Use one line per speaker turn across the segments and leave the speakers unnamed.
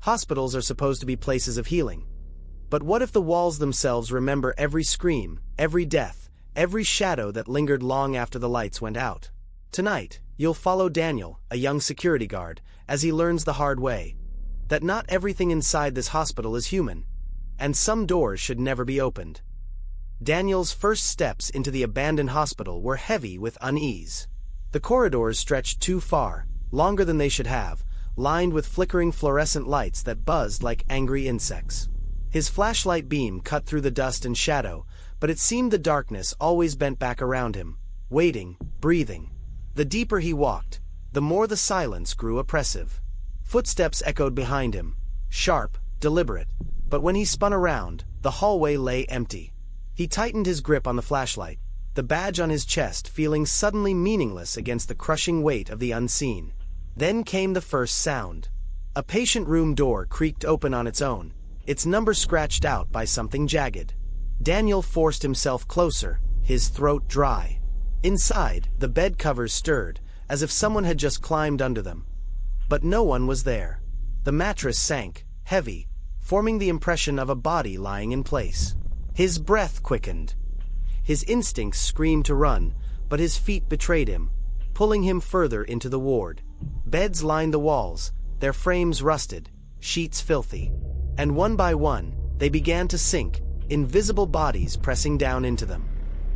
Hospitals are supposed to be places of healing. But what if the walls themselves remember every scream, every death, every shadow that lingered long after the lights went out? Tonight, you'll follow Daniel, a young security guard, as he learns the hard way that not everything inside this hospital is human, and some doors should never be opened. Daniel's first steps into the abandoned hospital were heavy with unease. The corridors stretched too far, longer than they should have, lined with flickering fluorescent lights that buzzed like angry insects. His flashlight beam cut through the dust and shadow, but it seemed the darkness always bent back around him, waiting, breathing. The deeper he walked, the more the silence grew oppressive. Footsteps echoed behind him, sharp, deliberate, but when he spun around, the hallway lay empty. He tightened his grip on the flashlight, the badge on his chest feeling suddenly meaningless against the crushing weight of the unseen. Then came the first sound. A patient room door creaked open on its own, its number scratched out by something jagged. Daniel forced himself closer, his throat dry. Inside, the bed covers stirred, as if someone had just climbed under them. But no one was there. The mattress sank, heavy, forming the impression of a body lying in place. His breath quickened. His instincts screamed to run, but his feet betrayed him, pulling him further into the ward. Beds lined the walls, their frames rusted, sheets filthy. And one by one, they began to sink, invisible bodies pressing down into them.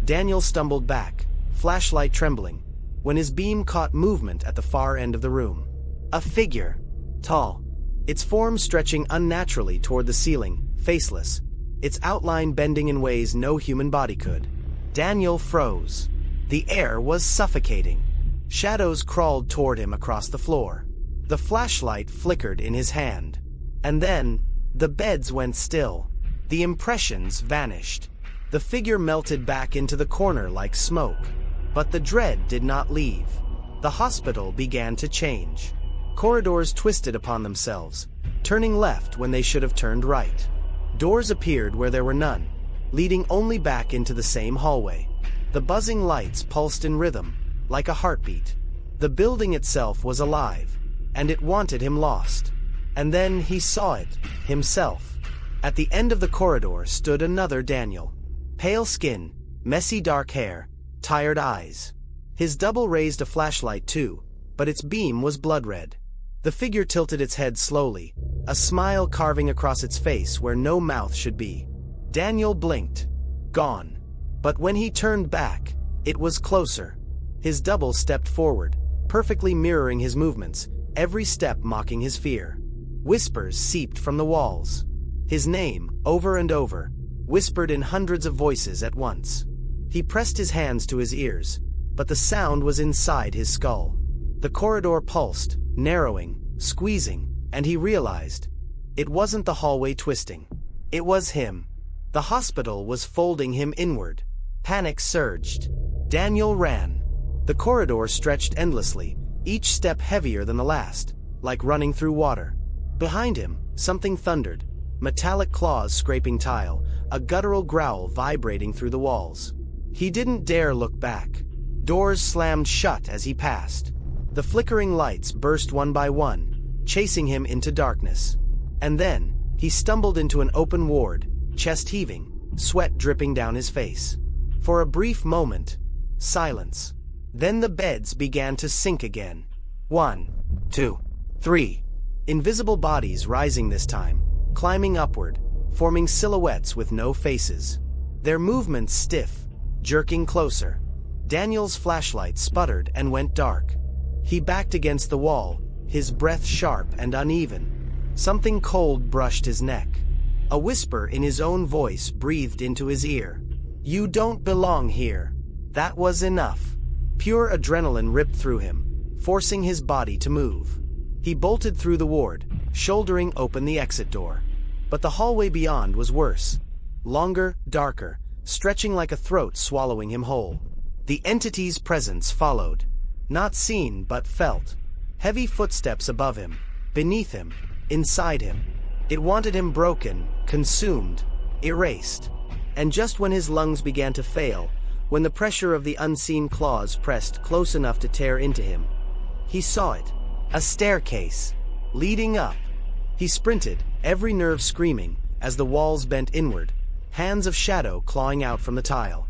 Daniel stumbled back, flashlight trembling, when his beam caught movement at the far end of the room. A figure, tall, its form stretching unnaturally toward the ceiling, faceless, its outline bending in ways no human body could. Daniel froze. The air was suffocating. Shadows crawled toward him across the floor. The flashlight flickered in his hand. And then, the beds went still. The impressions vanished. The figure melted back into the corner like smoke. But the dread did not leave. The hospital began to change. Corridors twisted upon themselves, turning left when they should have turned right. Doors appeared where there were none, leading only back into the same hallway. The buzzing lights pulsed in rhythm, like a heartbeat. The building itself was alive, and it wanted him lost. And then he saw it, himself. At the end of the corridor stood another Daniel. Pale skin, messy dark hair, tired eyes. His double raised a flashlight too, but its beam was blood red. The figure tilted its head slowly, a smile carving across its face where no mouth should be. Daniel blinked. Gone. But when he turned back, it was closer. His double stepped forward, perfectly mirroring his movements, every step mocking his fear. Whispers seeped from the walls. His name, over and over, whispered in hundreds of voices at once. He pressed his hands to his ears, but the sound was inside his skull. The corridor pulsed, narrowing, squeezing, and he realized it wasn't the hallway twisting. It was him. The hospital was folding him inward. Panic surged. Daniel ran. The corridor stretched endlessly, each step heavier than the last, like running through water. Behind him, something thundered, metallic claws scraping tile, a guttural growl vibrating through the walls. He didn't dare look back. Doors slammed shut as he passed. The flickering lights burst one by one, chasing him into darkness. And then, he stumbled into an open ward, chest heaving, sweat dripping down his face. For a brief moment, silence. Then the beds began to sink again. 1, 2, 3. Invisible bodies rising this time, climbing upward, forming silhouettes with no faces. Their movements stiff, jerking closer. Daniel's flashlight sputtered and went dark. He backed against the wall, his breath sharp and uneven. Something cold brushed his neck. A whisper in his own voice breathed into his ear. "You don't belong here." That was enough. Pure adrenaline ripped through him, forcing his body to move. He bolted through the ward, shouldering open the exit door. But the hallway beyond was worse. Longer, darker, stretching like a throat swallowing him whole. The entity's presence followed. Not seen but felt. Heavy footsteps above him, beneath him, inside him. It wanted him broken, consumed, erased. And just when his lungs began to fail, when the pressure of the unseen claws pressed close enough to tear into him, he saw it. A staircase, leading up. He sprinted, every nerve screaming, as the walls bent inward, hands of shadow clawing out from the tile.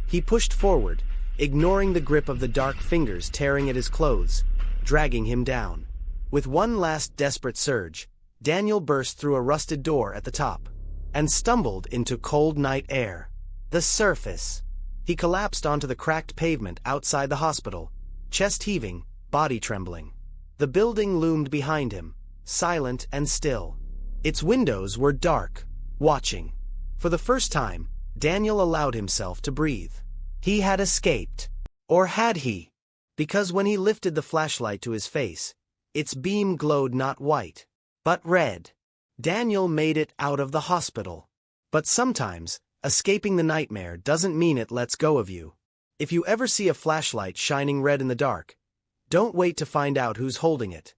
He pushed forward, ignoring the grip of the dark fingers tearing at his clothes, dragging him down. With one last desperate surge, Daniel burst through a rusted door at the top, and stumbled into cold night air. The surface. He collapsed onto the cracked pavement outside the hospital, chest heaving, body trembling. The building loomed behind him, silent and still. Its windows were dark, watching. For the first time, Daniel allowed himself to breathe. He had escaped. Or had he? Because when he lifted the flashlight to his face, its beam glowed not white, but red. Daniel made it out of the hospital. But sometimes, escaping the nightmare doesn't mean it lets go of you. If you ever see a flashlight shining red in the dark, don't wait to find out who's holding it.